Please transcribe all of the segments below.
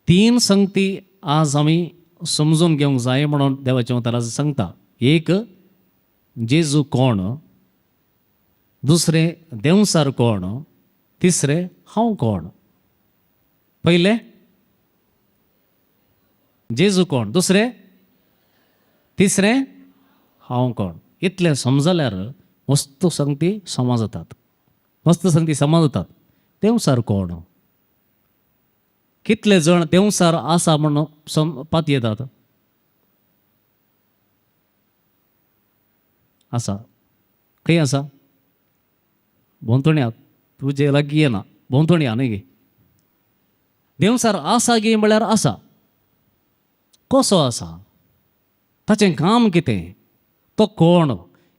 तीन संगती आज आम्ही समजून घेऊंक जाय म्हणून देवाच्या उतरात सांगता. एक, जेजू कोण, दुसरे देवसार कोण, तिसरे हांव कोण. पहिले जेजू कोण, दुसरे, तिसरे हांव कोण. इतले समजल्यार मस्त संगती समजतात, मस्त संगती समजतात. देवसार कोण, कितले जण देवसार आसा म्हणून पात येतात. आसा खंय आसा, भोंवतण्याक तुजे लागीं येना, भोंवतणी न्ही गे. देवसार आसा गे म्हळ्यार आसा. कसो आसा, ताचें काम कितें, तो कोण,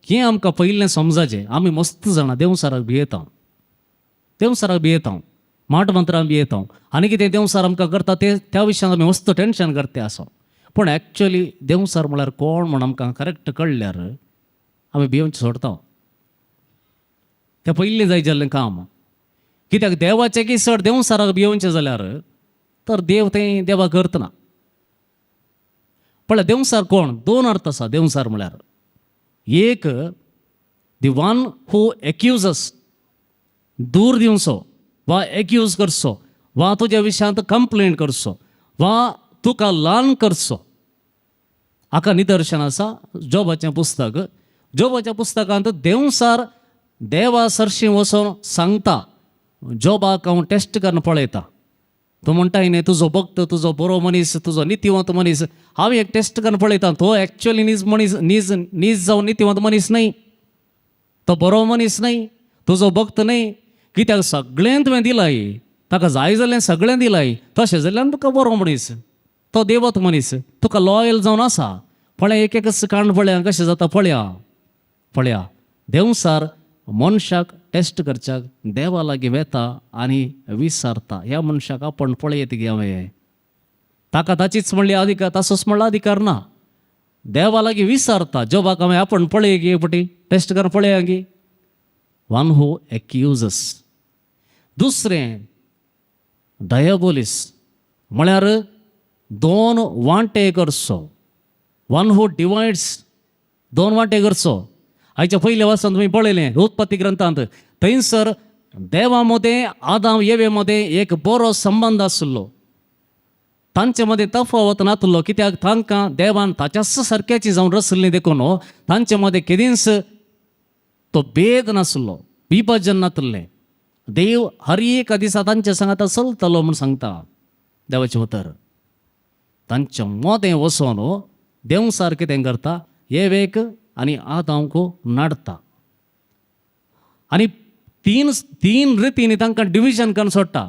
हें आमकां पयलें समजाचें. आमी मस्त जाणां देवसाराक भियेता, देवसाराक भियेता, माट मंत्राक भियेता, आनी कितें देवसार आमकां करता ते त्या विशयान आमी मस्त टेन्शन करता आसा. पूण एक्चुअली देवसार म्हळ्यार कोण म्हूण आमकां करेक्ट कळल्यार आमी भियोवचें सोडता. तें पयलीं जाय जाल्लें काम. कित्याक देवाचें की चड देवसाराक भियोवचें जाल्यार तर देव तें देवा करतना. पण देवसार कोण, दोन अर्थ आसा देवसार म्हळ्यार. एक, दी वन हू एक्युजस, दूर दिवचो वा एक्यूज करचो वा तुज्या विशयांत कंप्लेंट करचो वा तुका ल्हान करचो. हाका निदर्शन आसा जोबाचें पुस्तक. जोबाच्या पुस्तकांत देवसार देवा सरशी वचून सांगता, जोबाक हांव टेस्ट करून पळयता. तूं म्हणटाय न्ही तुजो भक्त, तुजो बरो मनीस, तुजो नितीवंत मनीस, हांव एक टेस्ट करून पळयता. तो एक्चुअली नीज जावन नितीवंत मनीस न्ही, तो बरो मनीस न्ही, तुजो भक्त न्ही. कित्याक सगळें तुवें दिलाय, ताका जाय जाल्लें सगळें दिलाय, तशें जाल्यार तुका बरो मनीस, तो देवत मनीस, तुका लॉयल जावन आसा. पळय एक एक काण पळया कशें जाता. पळया देवसार मनशाक टेस्ट करच्याक देवा लागीं वेता आनी विचारता, ह्या मनशाक आपण पळयत गे हांवें, ताका ताचीच म्हणली अधिकार, ताचोच म्हणला अधिकार ना. देवा लागीं विचारता, जोबाक हांवें आपण पळय गे पटी, टेस्ट कर पळया गे. One who एक्युजस. दुसरें डायबोलीस म्हळ्यार दोन वांटे करचो. वन हू डिवायड्स, दोन वांटे करचो. हाच्या पयल्या वर्सान तुमी पळयलें उत्पत्ती ग्रंथांत, थंयसर देवा मदें आदाम येवे मदें एक बरो संबंध आसलो. तांचे मदें तफावत नासलो, कित्याक तांकां देवान ताच्याच सारक्याची जावन रचल्लीं देखून तांचे मदें केदींच तो भेद नासलो, विभाजन नासलें. देव हर एका दिसा तांच्या सांगात चलतलो म्हूण सांगता देवाचें उतर. तांच्या मदें वचोन देवसार कितें करता, येवेक आनी आदामक नाडता. आनी तीन रितींनी तांकां डिविजन करून सोडटा.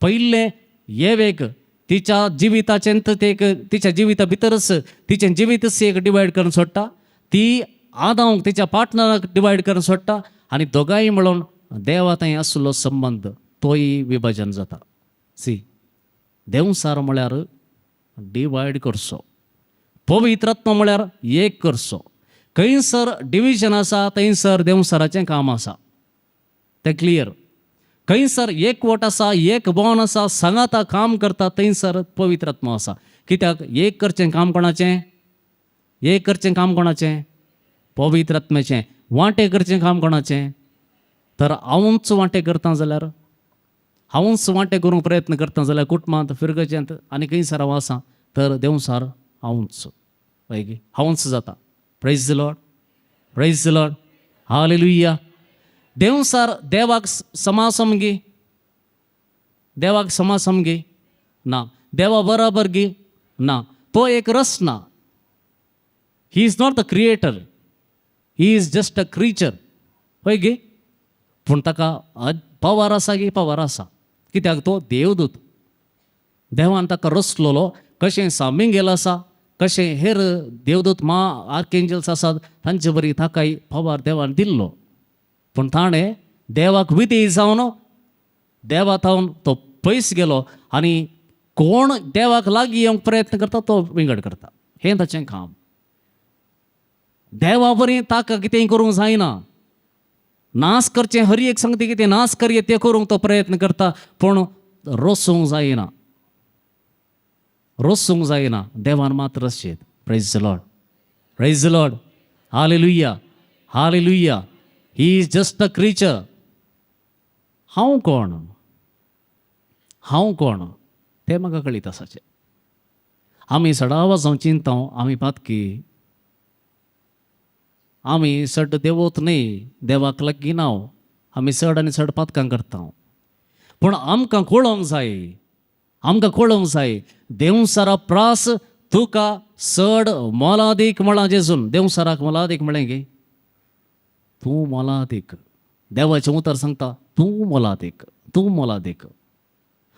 पयलें येवेक तिच्या जिविताचें तिच्या जिविता भितरच तिचें जिवीतच एक डिवायड करून सोडटा. ती आदामक तिच्या पार्टनराक डिवायड करून सोडटा. आनी दोगांय मेळून देवा थंय आसलो संबंध तोय विभाजन जाता. देवसार म्हळ्यार डिवायड करचो, पवित्रत्व म्हळ्यार एक करचो. खंयसर डिविजन आसा थंयसर देवसाराचें काम आसा, तें क्लियर. खंयसर एकवट आसा, एक बोन आसा, सांगाता काम करता, थंयसर पवित्रत्व आसा. कित्याक एक करचें काम कोणाचें, एक करचें काम कोणाचें, पवित्रत्मेचें. वांटे करचें काम कोणाचें, तर हांवूच वांटे करता जाल्यार, हांवूच वांटे करूंक प्रयत्न करता जाल्यार कुटुंबांत फिरगच्यांत आनी खंयसर हांव आसा तर देवसार हांवूच पळय हांवूच जाता. Praise the Lord, praise the Lord, hallelujah. देवसार देवाक समासमगी, देवाक समासमगी ना, देवा बराबर गी ना, तो एक रस ना. He is not the creator, he is just a क्रिचर. पळय गे, पूण ताका पावर आसा गे, पावर आसा. कित्याक तो देवदूत, देवान ताका रचलेलो. कशें सामिंगेल आसा, कशें हेर देवदूत आर्केंजल्स आसात, तांचे बरी ताकाय पावर देवान दिल्लो. पूण ताणें देवाक विधेय जावन देवा थावन तो पयस गेलो आनी कोण देवाक लागीं येवंक प्रयत्न करता तो विंगड करता. हें ताचें काम. देवा बरी ताका कितेंय करूंक जायना. नाश करचें हर एक संगती कितें नाश करये तें करूंक तो प्रयत्न करता, पूण रचूंक जायना. रोसूंक जायना, देवान मात रसचेत. Praise the Lord, praise the Lord, hallelujah, hallelujah. He is just a creature. हांव कोण, हांव कोण तें म्हाका कळीत आसाचें. आमी सदां वचोन चिंताव आमी पातकी, आमी चड देवोत न्ही, देवाक लागीं नाव, आमी चड आनी चड पातकां करता. पूण आमकां कळोंक जाय, आमकां कळोंक जाय, देवसारा प्रास तुका चड मोलादीक म्हळां जेजून. देवसाराक मोलादीक म्हळें गे, तूं मोलादीक. देवाचें उतर सांगता, तूं मोलादीक, तूं मोलादीक.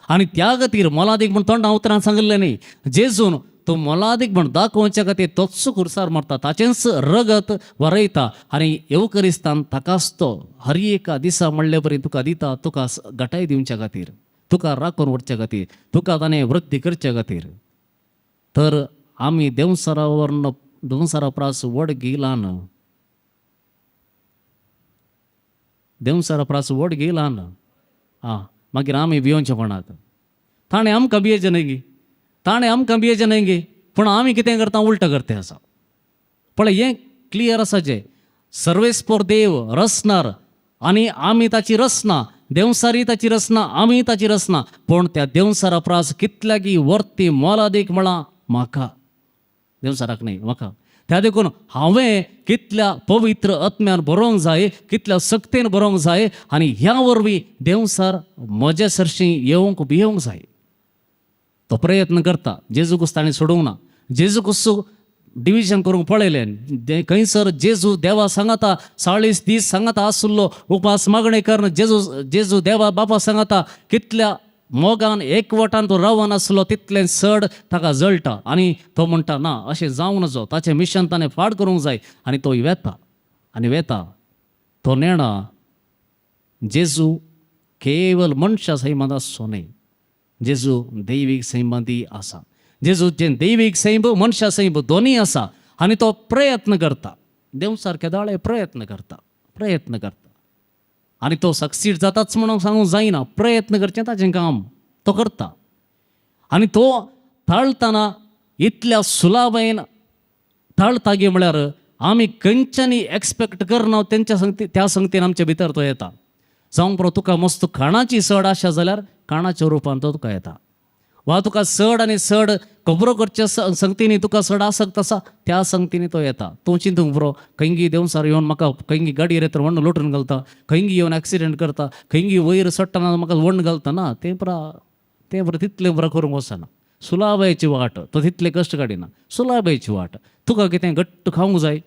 आनी त्या खातीर मोलादीक म्हूण तोंडां उतरां सांगलें न्ही. जेजून तूं मोलादीक म्हूण दाखोवच्या खातीर तोच खुरसार मारता, ताचेंच रगत वरयता आनी येवकरिस्तान ताकाच तो हर एका दिसा म्हणले परी तुका दिता, तुका घटाय दिवच्या खातीर, तुका राखून उरच्या खातीर, तुका ताणें वृद्धी करच्या खातीर. तर आमी देवसारा वरन देवसारा प्रास वड घेयलान, देवसारा प्रास वड घेयलान, मागीर आमी भियोंचे कोणाक. ताणें आमकां भियेचें न्ही गे, ताणें आमकां भियेचें न्ही गे. पूण आमी कितें करता, उलट करते आसा. पळय, हें क्लियर आसा जें सर्वेस्पोर देव रचणार आनी आमी ताची रचना, देवसारी ताची रचना, आमी ताची रचना. पूण त्या देवसारा प्रास कितल्यागी वर्ती मोलादीक म्हळां म्हाका, देवसाराक न्ही म्हाका. त्या देखून हांवें कितल्या पवित्र आत्म्यान बरोवंक जाय, कितल्या सक्तेन बरोवंक जाय, आनी ह्या वरवीं देवसार म्हज्या सरशीं येवंक भियोंक जाय. तो प्रयत्न करता. जेजू कुस ताणें सोडूंक ना. जेजू कुस्सू डिविजन करूंक पळयलें. खंयसर जेजू देवा सांगाता 40 दीस सांगाता आसलो उपास मागणे करून, जेजू देवा बापा सांगाता कितल्या मोगान एकवटान तो रावन आसलो तितलें चड ताका जळटा. आनी तो म्हणटा ना, अशें जावं नजो, ताचें मिशन ताणें फाड करूंक जाय. आनी तो वेता आनी वेता. तो नेणा जेजू केवल मनशा सैमांत आसचो न्ही, जेजू दैवीक सैमांती आसा. जेजूचें दैवीक सैम मनशा सैम दोनी आसा. आनी तो प्रयत्न करता, देव सारके दाळे प्रयत्न करता, प्रयत्न करता. आनी तो सक्सीड जाताच म्हणून सांगूंक जायना, प्रयत्न करचें ताचें काम तो करता. आनी तो ताळतना इतल्या सुलाभेन ताळता गे म्हळ्यार आमी खंयच्यांनी एक्सपेक्ट करना तेंच्या त्या संगतीन आमच्या भितर तो येता. जावं प्रो तुका मस्त खाणाची चड आशा जाल्यार खाणाच्या रुपान तो तुका येता. वा तुका चड आनी चड खबरो करच्या संगतीनी तुका चड आसक्त आसा, त्या संगतीनी तो येता. तूं चिंतूंक पुरो, खंयी देवसार येवन म्हाका खंयी गाडयेर येतर वण्ण लोटून घालता, खंयी येवन एक्सिडेंट करता, खंयी वयर सट्टना म्हाका वण्ण घालता ना, तें बरं तितलें बरं करूंक वचना. सुलाभेची वाट, तो तितले कश्ट काडिना, सुलाभेची वाट. तुका कितें घट्ट खावंक जाय,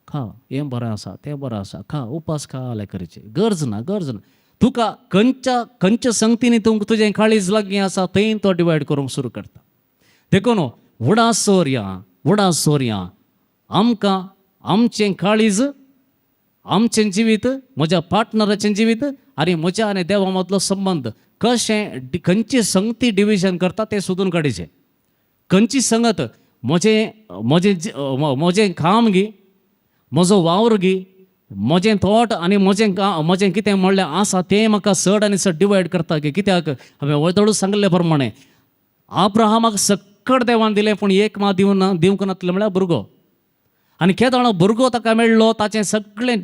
खा, हें बरें आसा, तें बरें आसा, खा, उपास खा जाल्यार करचें, गरज ना, गरज ना. तुका खंयच्या संगतीनी तुजें काळीज लागीं आसा थंय तो डिवायड करूंक सुरू करता. देखून वुडासोरया आमकां आमचें काळीज, आमचें जिवीत, म्हज्या पार्टनराचें जिवीत आनी म्हज्या आनी देवा मदलो संबंद कशें खंयची संगती डिविजन करता तें सोदून काडचें. खंयची संगत म्हजें काम गी, म्हजो वावर गी, म्हजें थॉट आनी म्हजें कितें म्हणलें आसा तें म्हाका चड आनी चड डिवायड करता गे. कित्याक हांवें वळतडूच सांगले प्रमाणे आब्राहामाक सक्कड देवान दिलें, पूण एक मात दिवंक नासलें म्हळ्यार भुरगो. आनी केदोळो भुरगो ताका मेळ्ळो, ताचें सगळें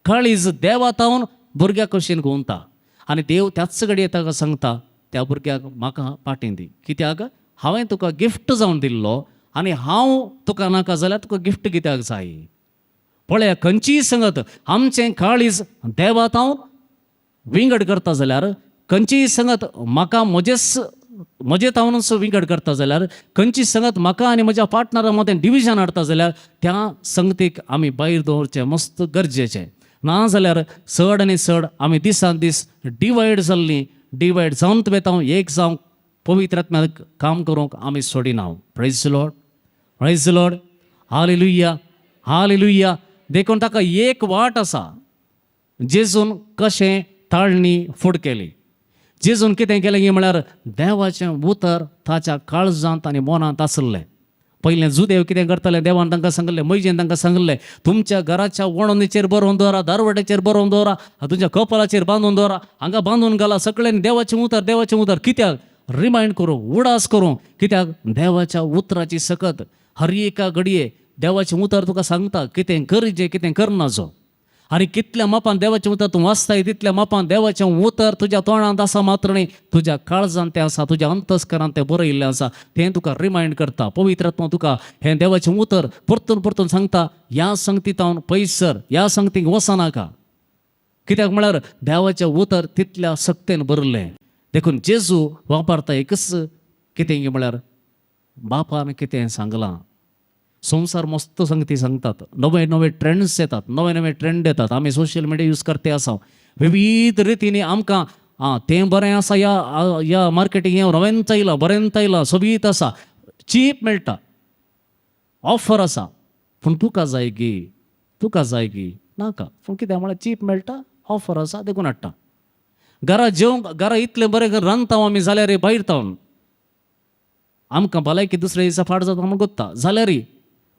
काळीज देवा तावन भुरग्याक कशें घुंवता. आनी देव त्याच घडये ताका सांगता, त्या भुरग्याक म्हाका पाटीं दी, कित्याक हांवें तुका गिफ्ट जावन दिल्लो आनी हांव तुका नाका जाल्यार तुका गिफ्ट कित्याक जाय. पळय, खंयचीय संगत आमचें काळीज देवा तावन विंगड करता जाल्यार, खंयचीय संगत म्हाका म्हजे तावनूच विंगड करता जाल्यार, खंयची संगत म्हाका आनी म्हज्या पार्टनरा मदें डिविजन हाडटा जाल्यार त्या संगतीक आमी भायर दवरचें मस्त गरजेचें. ना जाल्यार चड आनी चड आमी दिसान दीस डिवायड जावन तुवें एक जावंक पवित्र आत्म्याक काम करूंक आमी सोडिना. Praise the Lord, praise the Lord, hallelujah, hallelujah. देखून ताका एक वाट आसा. जेजून कशें ताळणी फूड केली, जेजून कितें केलें गे म्हळ्यार देवाचें उतर ताच्या काळजांत आनी मनांत आसलें. पयलें जुदेव कितें करताले, देवान तांकां सांगलें, मैजेन तांकां सांगलें, तुमच्या घराच्या वणोनीचेर बरोवन दवरा, दारवट्याचेर बरोवन दवरा, तुमच्या कपालाचेर बांदून दवरा, हांगा बांदून घाला, सगळ्यांनी देवाचें उतर, देवाचें उतर. कित्याक रिमाइंड करूंक उडास करूंक, कित्याक देवाच्या उतराची सकत हर एका घडये देवाचें उतर तुका सांगता कितें करचें कितें करनाचो. आनी कितल्या मापान देवाचें उतर तूं वाचताय तितल्या मापान देवाचें उतर तुज्या तोंडांत आसा मात्र न्ही, तुज्या काळजांत तें आसा, तुज्या अंतस्करांत तें बरयल्लें आसा. तें तुका रिमाइंड करता. पवित्र आत्मा तुका हें देवाचें उतर परतून परतून सांगता, ह्या संगतींत हांव पयस सर, ह्या संगतीक वचनाका. कित्याक म्हळ्यार देवाचें उतर तितल्या सक्तेन बरयल्लें. देखून जेजू वापरता एकच कितें म्हळ्यार बापान कितें सांगलां. संवसार मस्त संगती सांगतात, नवे नवे ट्रेंड्स येतात, नवे नवे ट्रेंड येतात. आमी सोशल मिडिया यूज करते आसा, विविध रितींनी आमकां तें बरें आसा, ह्या मार्केटींग हें रवेंत येयलां, बरेंत येयलां, सोबीत आसा, चीप मेळटा, ऑफर आसा. पूण तुका जाय गी, तुका जाय गी नाका. पूण कितें म्हळ्यार चीप मेळटा, ऑफर आसा देखून हाडटा. घरा जेवंक घरा इतलें बरें रांदता आमी जाल्यार भायर तावन आमकां भलायकी दुसऱ्या दिसा फाट जाता म्हूण कोत्ता जाल्यार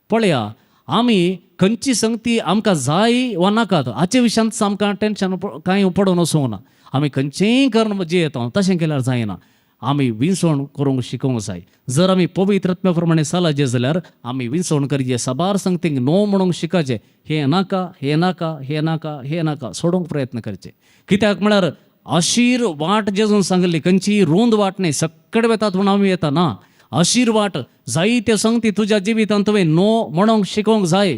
पळया आमी खंयची संगती आमकां जाय वा नाकात हाचे विशयांत आमकां टेन्शन कांय पडून वचूंक ना. आमी खंयचेंय कर्म जे येता तशें केल्यार जायना. आमी विंसवण करूंक शिकोवंक जाय. जर आमी पवित्र आत्म्या प्रमाणे चलाचे जाल्यार आमी विंसवण करचे, साबार संगतीक नो म्हणूंक शिकाचे. हें नाका, हें नाका, हें नाका, हें नाका सोडूंक प्रयत्न करचे. कित्याक म्हळ्यार अशीर वाट जेजून सांगली, खंयची रुंद वाट न्ही, सक्कड वेतात म्हूण आमी येता ना. अशीर वाट जायत्यो संगती तुज्या जिवितांत तुवें नो म्हणूंक शिकोवंक जाय.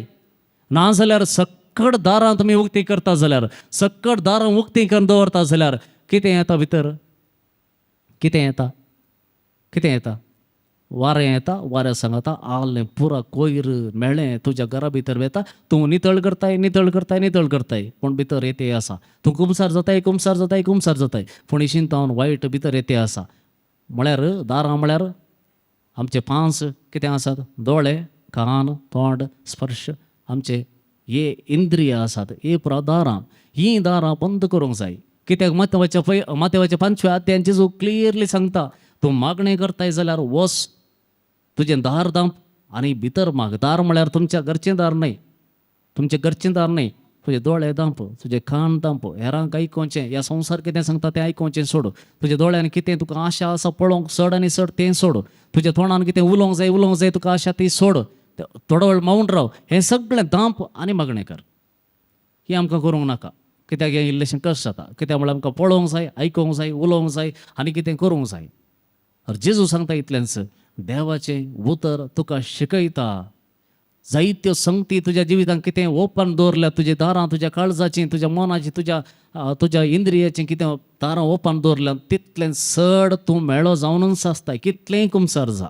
नाजाल्यार सक्कड दारां तुमी उक्ती करता जाल्यार, सक्कड दारां उक्ती करून दवरता जाल्यार कितें येता भितर? कितें येता? कितें येता? वारें येता, वाऱ्या सांगता आलें पुरा कोयर मेळ्ळें तुज्या घरा भितर येता. तूं नितळ करताय, नितळ करताय, नितळ करताय, पूण भितर येते आसा. तूं कुमसार जाताय, कुमसार जाताय, कुमसार जाताय, पूण इशिंतावन वायट भितर येते आसा. म्हळ्यार दारां म्हळ्यार आमचे 5 कितें आसात? दोळे, कान, तोंड, स्पर्श, आमचे हे इंद्रिया आसात, हे पुरा दारां. हीं दारां बंद करूंक जाय. कित्याक माथेवाच्या 5व्या अध्यायान जेजू क्लियरली सांगता, तूं मागणें करताय जाल्यार वस तुजें दार दांप आनी भितर माग. दार म्हळ्यार तुमच्या घरचें दार न्हय, तुमचें घरचें दार न्हय, तुजे दोळे दांप, तुजें कान दांप, हेरांक आयकोवचें, ह्या संवसार कितें सांगता तें आयकोवचें सोड. तुज्या दोळ्यान कितें तुका आशा आसा पळोवंक चड आनी चड तें सोड. तुज्या तोंडान कितें उलोवंक जाय तुका आशा ती सोड. थोडो वेळ मावून राव. हें सगळें दांप आनी मागणें कर. ही आमकां करूंक नाका. कित्याक हें इल्लेशें कश्ट जाता. कित्याक म्हळ्यार आमकां पळोवंक जाय, आयकोवंक जाय, उलोवंक जाय आनी कितें करूंक जाय. जेजू सांगता इतलेंच, देवाचें उतर तुका शिकयता. जायत्यो संगती तुज्या जिवितांत कितें ओपन दवरल्या, तुजे दारां तुज्या काळजाचीं, तुज्या मनाची, तुज्या इंद्रियाचीं कितें दारां ओपन दवरल्या, तितलें चड तूं मेळो जावनूच आसता. कितलेंय कुमसार जा,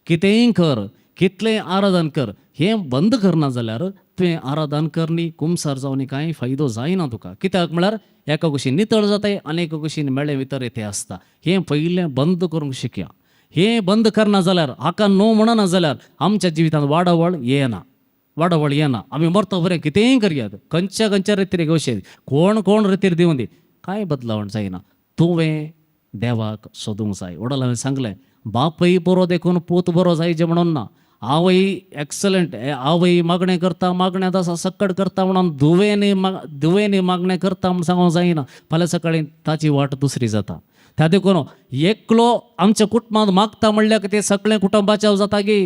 कितेंय कर, कितलेंय आराधन कर, हें बंद करना जाल्यार तुवें आराधन कर न्ही, कुमसार जावन कांय फायदो जायना तुका. कित्याक म्हळ्यार एका कुशीन नितळ जाताय आनी एका कुशीन मेळ्ळें भितर येते आसता. हें पयलें बंद करूंक शिकया. हें बंद करना जाल्यार, हाका नो म्हणना जाल्यार आमच्या जिवितांत वाडवळ येना. आमी मरता बरें कितेंय करयात, खंयच्या रितीर वशें, कोण रितीर दिवं दी, कांय बदलावण जायना. तुवें देवाक सोदूंक जाय. वडोल हांवें सांगलें, बापय बरो देखून पूत बरो जायचें म्हणून ना. आवय एक्सलंट, आवय मागणें करता, मागण्यांत आसा सक्कड करता म्हणून दुवेंनी मागणें करता म्हूण सांगूंक जायना. फाल्यां सकाळीं ताची वाट दुसरी जाता. त्या देखून एकलो आमच्या कुटुंबांत मागता म्हणल्यार ते सगळें कुटुंबाच्या जाता गे.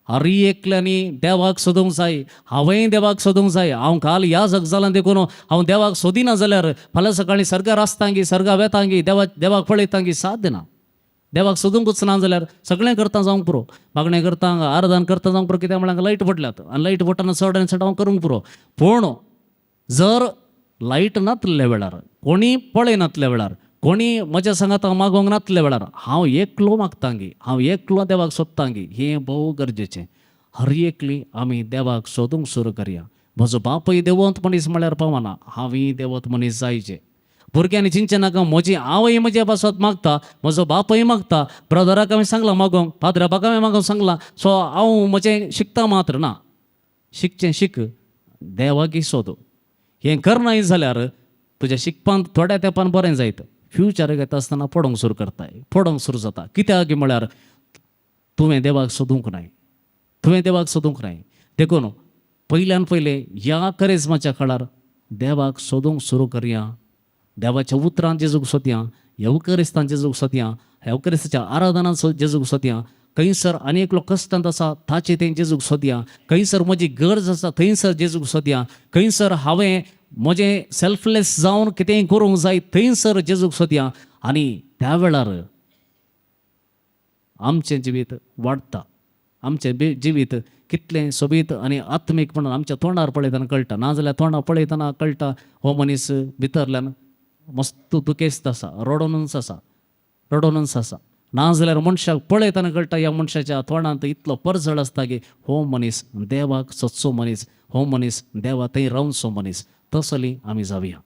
हर एकल्यांनी देवाक सोदूंक जाय. हांवें देवाक सोदूंक जाय. हांव काल ह्या जगजालांत देखून हांव देवाक सोदिना जाल्यार फाल्यां सकाळीं सर्गार आसतांगी, सर्गा वेतांगी, देवाक पळयतांगी साध्य ना. देवाक सोदूंकूच ना जाल्यार सगळें करता जावंक पुरो, मागणें करता, आराधन करता जावंक पुरो. कित्याक म्हळ्यार लायट पडल्यात आनी लायट पडटना चड आनी चड हांव करूंक पुरो. पूण जर लायट नातल्या वेळार, कोणी पळयनातल्या वेळार, कोणी म्हज्या सांगाता मागोंक नातल्या वेळार हांव एकलो मागतांगी, हांव एकलो देवाक सोदतांगी. हें भोव गरजेचें. हर एकली आमी देवाक सोदूंक सुरू करया. म्हजो बापूय देवंत मनीस म्हळ्यार पावना, हांवूय देवत मनीस जायचें. भुरग्यांनी चिंतचें नाका म्हजी आवय म्हज्या पासत मागता, म्हजो बापूय मागता, ब्रदराक हांवें सांगलां मागोंक, फादराबाक हांवें मागोंक सांगलां, सो हांव म्हजें शिकता मात्र ना. शिकचें शिक, देवाकी सोद. हें करनाय जाल्यार तुज्या शिकपांत थोड्या तेंपान बरें जायत, फ्युचराक येता आसतना पडोंक सुरू करताय, पडोंक सुरू जाता. कित्याक म्हळ्यार तुवें देवाक सोदूंक नाय, तुवें देवाक सोदूंक नाय. देखून पयल्यान पयलें ह्या करिस्माच्या काळार देवाक सोदूंक सुरू करया. देवाच्या उतरांत जेजूक सोदया. येवकरिस्तान जेजूक सोदया, येवकरिस्ताच्या आराधनान जेजूक सोदया. खंयसर अनेक लोक कश्टांत आसा ताचे तें जेजूक सोदया. खंयसर म्हजी गरज आसा थंयसर जेजूक सोदया. खंयसर हांवें म्हजें सेल्फलेस जावन कितेंय करूंक जाय थंयसर जेजूक सोदया. आनी त्या वेळार आमचें जिवीत वाडटा. आमचें जिवीत कितलें सोबीत आनी आत्मीक म्हणून आमच्या तोंडार पळयतना कळटा. नाजाल्यार तोंडार पळयतना कळटा हो मनीस भितरल्यान मस्त दुखेस्त आसा, रडोनन्स आसा. नाजाल्यार मनशाक पळयतना कळटा ह्या मनशाच्या तोंडांत इतलो परजळ आसता की हो मनीस देवाक सोदचो मनीस, हो मनीस देवा थंय रावचो मनीस. तसली आमी जावया.